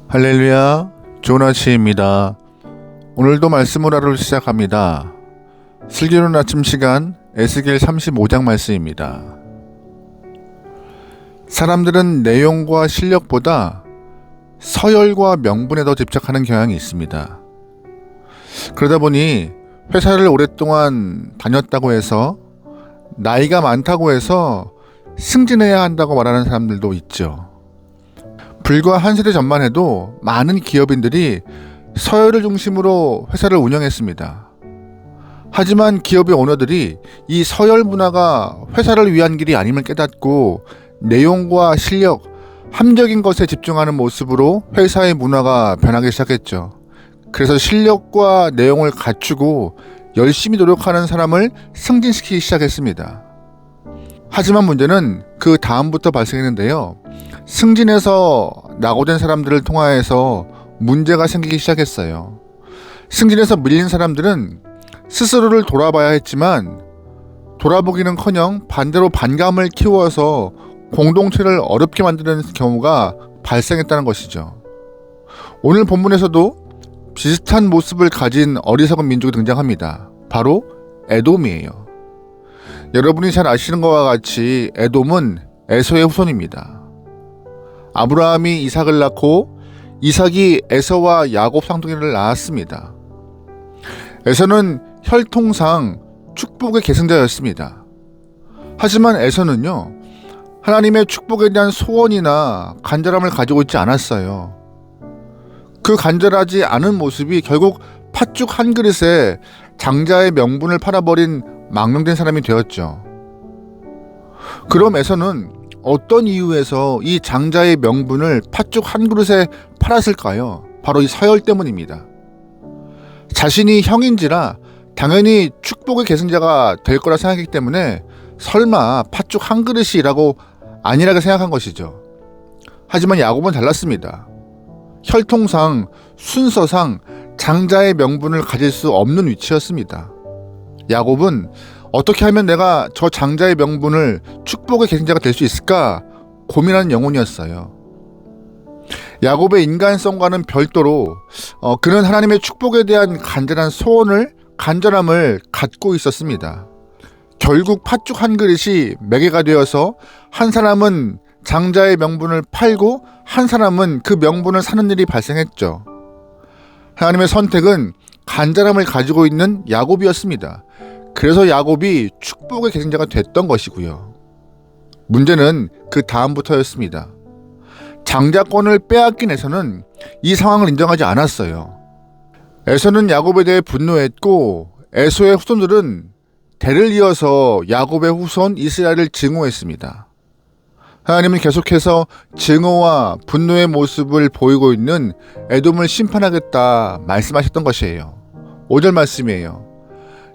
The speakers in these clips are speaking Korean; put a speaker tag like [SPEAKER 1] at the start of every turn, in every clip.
[SPEAKER 1] 할렐루야, 좋은 아침입니다. 오늘도 말씀을 하루 시작합니다. 슬기로운 아침 시간 에스겔 35장 말씀입니다. 사람들은 내용과 실력보다 서열과 명분에 더 집착하는 경향이 있습니다. 그러다 보니 회사를 오랫동안 다녔다고 해서 나이가 많다고 해서 승진해야 한다고 말하는 사람들도 있죠. 불과 한 세대 전만 해도 많은 기업인들이 서열을 중심으로 회사를 운영했습니다. 하지만 기업의 오너들이 이 서열 문화가 회사를 위한 길이 아님을 깨닫고 내용과 실력, 함적인 것에 집중하는 모습으로 회사의 문화가 변하기 시작했죠. 그래서 실력과 내용을 갖추고 열심히 노력하는 사람을 승진시키기 시작했습니다. 하지만 문제는 그 다음부터 발생했는데요. 승진해서 낙오된 사람들을 통하여서 문제가 생기기 시작했어요. 승진해서 밀린 사람들은 스스로를 돌아봐야 했지만 돌아보기는커녕 반대로 반감을 키워서 공동체를 어렵게 만드는 경우가 발생했다는 것이죠. 오늘 본문에서도 비슷한 모습을 가진 어리석은 민족이 등장합니다. 바로 에돔이에요. 여러분이 잘 아시는 것과 같이 에돔은 에서의 후손입니다. 아브라함이 이삭을 낳고 이삭이 에서와 야곱 쌍둥이를 낳았습니다. 에서는 혈통상 축복의 계승자였습니다. 하지만 에서는요, 하나님의 축복에 대한 소원이나 간절함을 가지고 있지 않았어요. 그 간절하지 않은 모습이 결국 팥죽 한 그릇에 장자의 명분을 팔아버린 망령된 사람이 되었죠. 그럼 에서는 어떤 이유에서 이 장자의 명분을 팥죽 한 그릇에 팔았을까요? 바로 이 서열 때문입니다. 자신이 형인지라 당연히 축복의 계승자가 될 거라 생각했기 때문에 설마 팥죽 한 그릇이라고 안일하게 생각한 것이죠. 하지만 야곱은 달랐습니다. 혈통상, 순서상 장자의 명분을 가질 수 없는 위치였습니다. 야곱은 어떻게 하면 내가 저 장자의 명분을 축복의 계승자가 될 수 있을까 고민하는 영혼이었어요. 야곱의 인간성과는 별도로 그는 하나님의 축복에 대한 간절함을 갖고 있었습니다. 결국 팥죽 한 그릇이 매개가 되어서 한 사람은 장자의 명분을 팔고 한 사람은 그 명분을 사는 일이 발생했죠. 하나님의 선택은 간절함을 가지고 있는 야곱이었습니다. 그래서 야곱이 축복의 계승자가 됐던 것이고요. 문제는 그 다음부터였습니다. 장자권을 빼앗긴 에서는 이 상황을 인정하지 않았어요. 에서는 야곱에 대해 분노했고 에서의 후손들은 대를 이어서 야곱의 후손 이스라엘을 증오했습니다. 하나님은 계속해서 증오와 분노의 모습을 보이고 있는 에돔을 심판하겠다 말씀하셨던 것이에요. 5절 말씀이에요.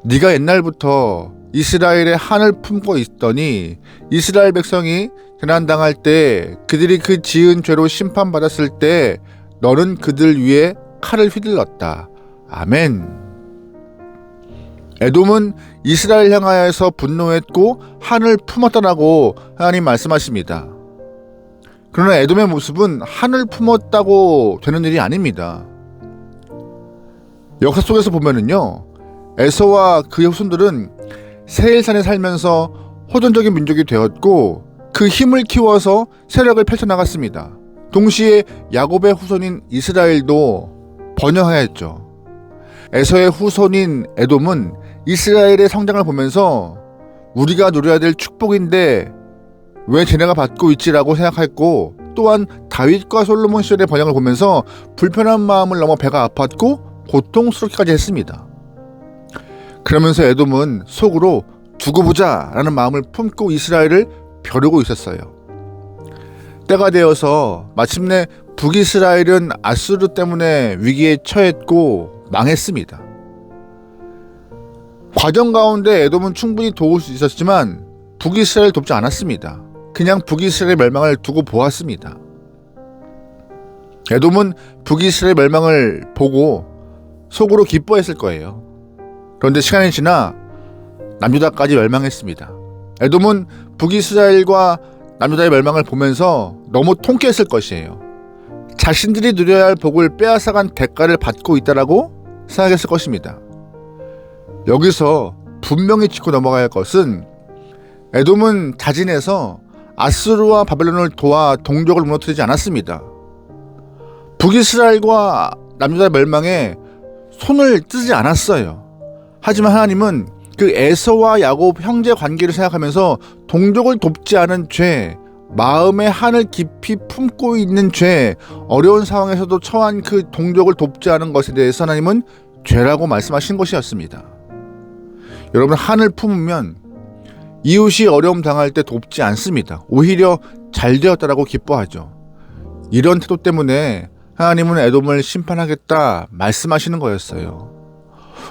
[SPEAKER 1] 네가 옛날부터 이스라엘의 한을 품고 있더니 이스라엘 백성이 재난당할 때 그들이 그 지은 죄로 심판받았을 때 너는 그들 위에 칼을 휘둘렀다. 아멘. 에돔은 이스라엘 향하여서 분노했고 한을 품었다라고 하나님 말씀하십니다. 그러나 에돔의 모습은 한을 품었다고 되는 일이 아닙니다. 역사 속에서 보면은요, 에서와 그의 후손들은 세일산에 살면서 호전적인 민족이 되었고 그 힘을 키워서 세력을 펼쳐나갔습니다. 동시에 야곱의 후손인 이스라엘도 번영하였죠. 에서의 후손인 에돔은 이스라엘의 성장을 보면서 우리가 누려야 될 축복인데 왜 쟤네가 받고 있지라고 생각했고, 또한 다윗과 솔로몬 시절의 번영을 보면서 불편한 마음을 넘어 배가 아팠고 고통스럽기까지 했습니다. 그러면서 에돔은 속으로 두고 보자 라는 마음을 품고 이스라엘을 벼르고 있었어요. 때가 되어서 마침내 북이스라엘은 아수르 때문에 위기에 처했고 망했습니다. 과정 가운데 에돔은 충분히 도울 수 있었지만 북이스라엘 돕지 않았습니다. 그냥 북이스라엘 멸망을 두고 보았습니다. 에돔은 북이스라엘 멸망을 보고 속으로 기뻐했을 거예요. 그런데 시간이 지나 남유다까지 멸망했습니다. 에돔은 북이스라엘과 남유다의 멸망을 보면서 너무 통쾌했을 것이에요. 자신들이 누려야 할 복을 빼앗아간 대가를 받고 있다라고 생각했을 것입니다. 여기서 분명히 짚고 넘어가야 할 것은 에돔은 자진해서 아수르와 바벨론을 도와 동족을 무너뜨리지 않았습니다. 북이스라엘과 남유다 멸망에 손을 뜨지 않았어요. 하지만 하나님은 그 에서와 야곱 형제 관계를 생각하면서 동족을 돕지 않은 죄, 마음의 한을 깊이 품고 있는 죄, 어려운 상황에서도 처한 그 동족을 돕지 않은 것에 대해서 하나님은 죄라고 말씀하신 것이었습니다. 여러분, 한을 품으면 이웃이 어려움 당할 때 돕지 않습니다. 오히려 잘 되었다라고 기뻐하죠. 이런 태도 때문에 하나님은 에돔을 심판하겠다 말씀하시는 거였어요.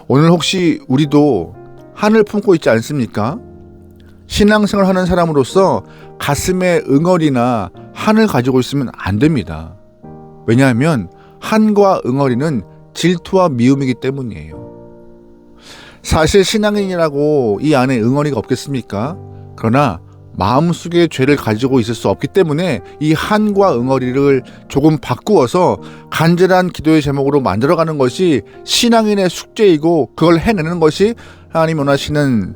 [SPEAKER 1] 오늘 혹시 우리도 한을 품고 있지 않습니까? 신앙생활 하는 사람으로서 가슴에 응어리나 한을 가지고 있으면 안 됩니다. 왜냐하면 한과 응어리는 질투와 미움이기 때문이에요. 사실 신앙인이라고 이 안에 응어리가 없겠습니까? 그러나 마음속에 죄를 가지고 있을 수 없기 때문에 이 한과 응어리를 조금 바꾸어서 간절한 기도의 제목으로 만들어가는 것이 신앙인의 숙제이고, 그걸 해내는 것이 하나님 원하시는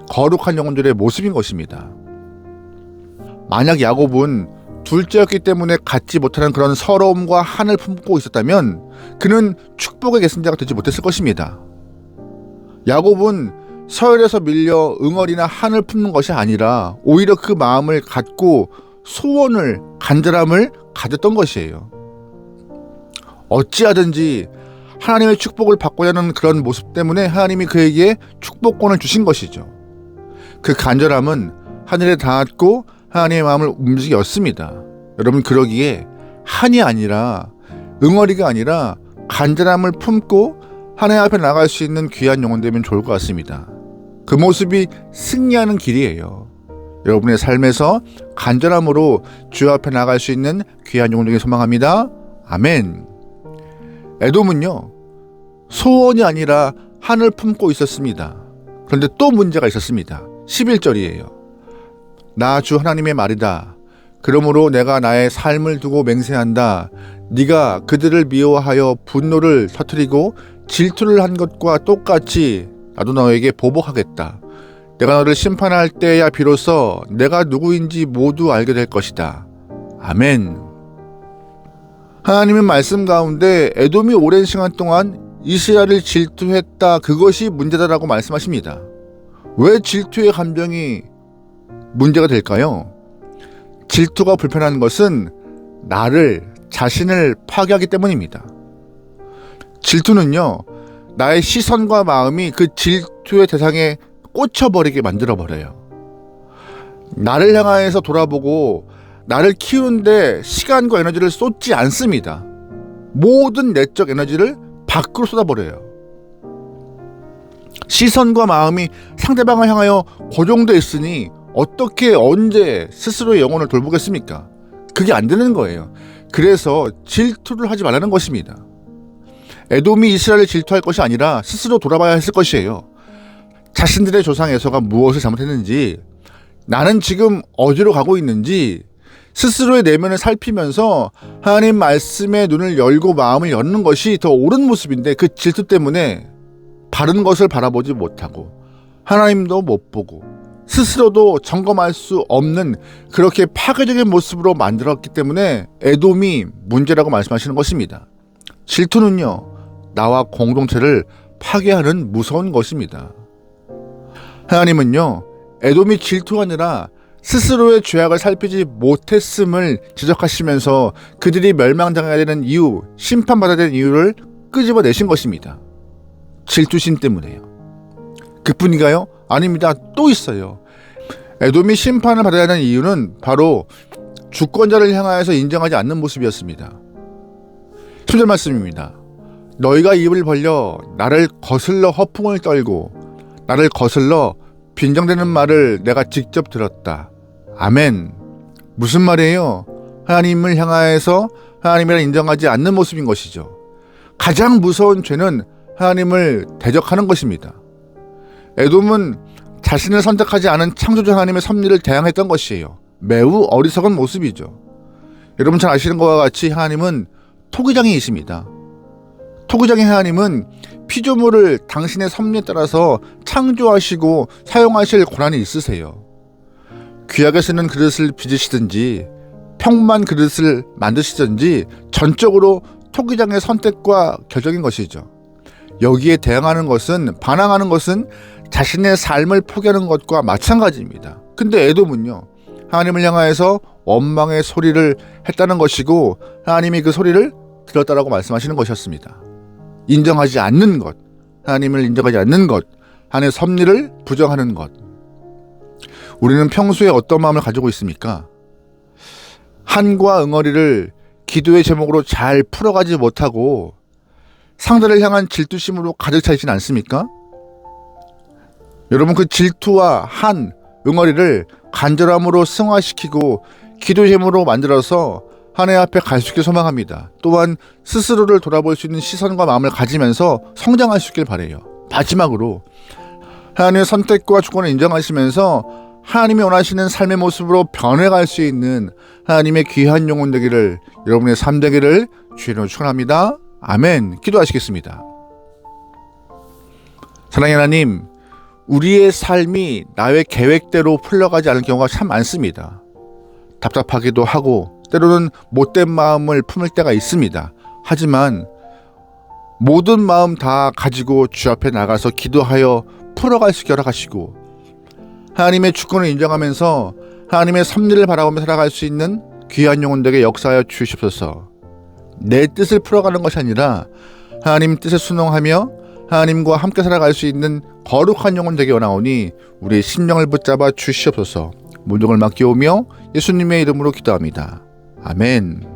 [SPEAKER 1] 거룩한 영혼들의 모습인 것입니다. 만약 야곱은 둘째였기 때문에 갖지 못하는 그런 서러움과 한을 품고 있었다면 그는 축복의 계승자가 되지 못했을 것입니다. 야곱은 서열에서 밀려 응어리나 한을 품는 것이 아니라 오히려 그 마음을 갖고 소원을, 간절함을 가졌던 것이에요. 어찌하든지 하나님의 축복을 받고자 하는 그런 모습 때문에 하나님이 그에게 축복권을 주신 것이죠. 그 간절함은 하늘에 닿았고 하나님의 마음을 움직였습니다. 여러분, 그러기에 한이 아니라, 응어리가 아니라 간절함을 품고 하나님 앞에 나갈 수 있는 귀한 영혼 되면 좋을 것 같습니다. 그 모습이 승리하는 길이에요. 여러분의 삶에서 간절함으로 주 앞에 나갈 수 있는 귀한 영혼 되길 소망합니다. 아멘. 에돔은요, 소원이 아니라 한을 품고 있었습니다. 그런데 또 문제가 있었습니다. 11절이에요. 나 주 하나님의 말이다. 그러므로 내가 나의 삶을 두고 맹세한다. 네가 그들을 미워하여 분노를 터뜨리고 질투를 한 것과 똑같이 나도 너에게 보복하겠다. 내가 너를 심판할 때야 비로소 내가 누구인지 모두 알게 될 것이다. 아멘. 하나님의 말씀 가운데 에돔이 오랜 시간 동안 이스라엘을 질투했다, 그것이 문제다라고 말씀하십니다. 왜 질투의 감정이 문제가 될까요? 질투가 불편한 것은 자신을 파괴하기 때문입니다. 질투는요, 나의 시선과 마음이 그 질투의 대상에 꽂혀버리게 만들어버려요. 나를 향해서 돌아보고 나를 키우는데 시간과 에너지를 쏟지 않습니다. 모든 내적 에너지를 밖으로 쏟아버려요. 시선과 마음이 상대방을 향하여 고정되어 있으니 어떻게 언제 스스로의 영혼을 돌보겠습니까? 그게 안 되는 거예요. 그래서 질투를 하지 말라는 것입니다. 에돔이 이스라엘을 질투할 것이 아니라 스스로 돌아봐야 했을 것이에요. 자신들의 조상 에서가 무엇을 잘못했는지, 나는 지금 어디로 가고 있는지 스스로의 내면을 살피면서 하나님 말씀에 눈을 열고 마음을 여는 것이 더 옳은 모습인데, 그 질투 때문에 바른 것을 바라보지 못하고 하나님도 못 보고 스스로도 점검할 수 없는 그렇게 파괴적인 모습으로 만들었기 때문에 에돔이 문제라고 말씀하시는 것입니다. 질투는요, 나와 공동체를 파괴하는 무서운 것입니다. 하나님은요, 에돔이 질투하느라 스스로의 죄악을 살피지 못했음을 지적하시면서 그들이 멸망당해야 되는 이유, 심판받아야 되는 이유를 끄집어내신 것입니다. 질투심 때문에요. 그뿐인가요? 아닙니다. 또 있어요. 에돔이 심판을 받아야 하는 이유는 바로 주권자를 향하여서 인정하지 않는 모습이었습니다. 10절 말씀입니다. 너희가 입을 벌려 나를 거슬러 허풍을 떨고 나를 거슬러 빈정대는 말을 내가 직접 들었다. 아멘. 무슨 말이에요? 하나님을 향하여서 하나님이라 인정하지 않는 모습인 것이죠. 가장 무서운 죄는 하나님을 대적하는 것입니다. 에돔은 자신을 선택하지 않은 창조주 하나님의 섭리를 대항했던 것이에요. 매우 어리석은 모습이죠. 여러분 잘 아시는 것과 같이 하나님은 토기장이이십니다. 토기장의 하나님은 피조물을 당신의 섭리에 따라서 창조하시고 사용하실 권한이 있으세요. 귀하게 쓰는 그릇을 빚으시든지 평범한 그릇을 만드시든지 전적으로 토기장의 선택과 결정인 것이죠. 여기에 반항하는 것은 자신의 삶을 포기하는 것과 마찬가지입니다. 근데 에돔은요, 하나님을 향하여서 원망의 소리를 했다는 것이고 하나님이 그 소리를 들었다라고 말씀하시는 것이었습니다. 인정하지 않는 것, 하나님을 인정하지 않는 것, 하나님의 섭리를 부정하는 것. 우리는 평소에 어떤 마음을 가지고 있습니까? 한과 응어리를 기도의 제목으로 잘 풀어가지 못하고 상대를 향한 질투심으로 가득 차 있지는 않습니까? 여러분, 그 질투와 한, 응어리를 간절함으로 승화시키고 기도 제목으로 만들어서 하나님 앞에 갈 수 있길 소망합니다. 또한 스스로를 돌아볼 수 있는 시선과 마음을 가지면서 성장할 수 있길 바라요. 마지막으로 하나님의 선택과 주권을 인정하시면서 하나님이 원하시는 삶의 모습으로 변해갈 수 있는 하나님의 귀한 영혼 되기를, 여러분의 삶 되기를 주의로 축원합니다. 아멘. 기도하시겠습니다. 사랑의 하나님, 우리의 삶이 나의 계획대로 풀려가지 않을 경우가 참 많습니다. 답답하기도 하고 때로는 못된 마음을 품을 때가 있습니다. 하지만 모든 마음 다 가지고 주 앞에 나가서 기도하여 풀어갈 수 있게 허락하시고 하나님의 주권을 인정하면서 하나님의 섭리를 바라보며 살아갈 수 있는 귀한 영혼들에게 역사하여 주시옵소서. 내 뜻을 풀어가는 것이 아니라 하나님 뜻에 순종하며 하나님과 함께 살아갈 수 있는 거룩한 영혼 되게 원하오니 우리의 심령을 붙잡아 주시옵소서. 모든 걸 맡기오며 예수님의 이름으로 기도합니다. 아멘.